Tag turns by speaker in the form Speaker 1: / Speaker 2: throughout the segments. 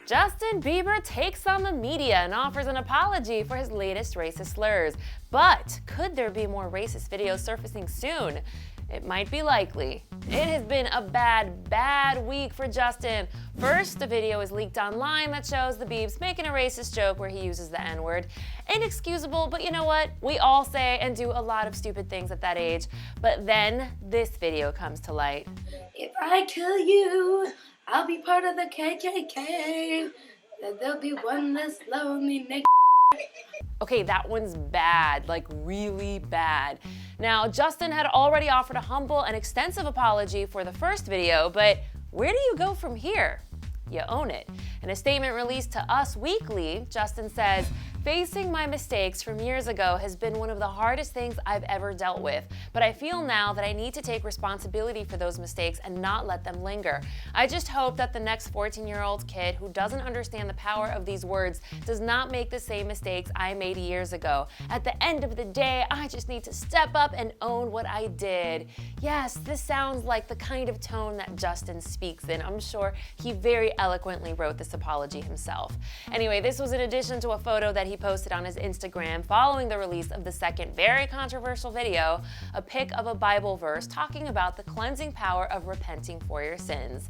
Speaker 1: Justin Bieber takes on the media and offers an apology for his latest racist slurs. But could there be more racist videos surfacing soon? It might be likely. It has been a bad week for Justin. First, a video is leaked online that shows the Biebs making a racist joke where he uses the N-word. Inexcusable, but you know what? We all say and do a lot of stupid things at that age. But then this video comes to light.
Speaker 2: If I kill you, I'll be part of the KKK. There'll be one less lonely nigga.
Speaker 1: Okay, that one's bad, like really bad. Now, Justin had already offered a humble and extensive apology for the first video, but where do you go from here? You own it. In a statement released to Us Weekly, Justin says, "Facing my mistakes from years ago has been one of the hardest things I've ever dealt with, but I feel now that I need to take responsibility for those mistakes and not let them linger. I just hope that the next 14-year-old kid who doesn't understand the power of these words does not make the same mistakes I made years ago. At the end of the day, I just need to step up and own what I did." Yes, this sounds like the kind of tone that Justin speaks in. I'm sure he very eloquently wrote this apology himself. Anyway, this was in addition to a photo that he posted on his Instagram following the release of the second very controversial video, a pic of a Bible verse talking about the cleansing power of repenting for your sins.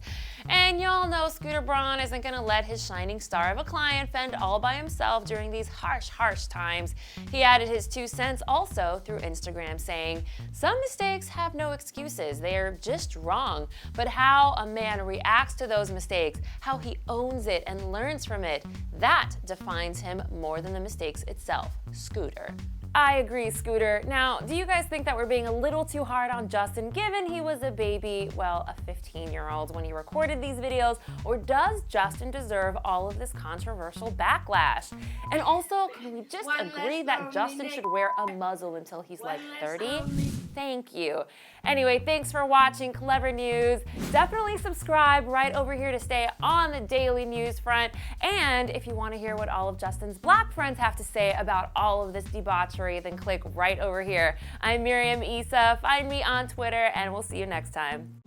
Speaker 1: And y'all know Scooter Braun isn't gonna let his shining star of a client fend all by himself during these harsh times. He added his 2 cents also through Instagram, saying, "Some mistakes have no excuses, they are just wrong, but how a man reacts to those mistakes, how he owns it and learns from it, that defines him more than the mistakes itself." Scooter. I agree, Scooter. Now, do you guys think that we're being a little too hard on Justin given he was a baby, well, a 15-year-old when he recorded these videos, or does Justin deserve all of this controversial backlash? And also, can we just agree that Justin should wear a muzzle until he's like 30? Thank you. Anyway, thanks for watching Clevver News. Definitely subscribe right over here to stay on the daily news front. And if you want to hear what all of Justin's black friends have to say about all of this debauchery, then click right over here. I'm Miriam Issa. Find me on Twitter, and we'll see you next time.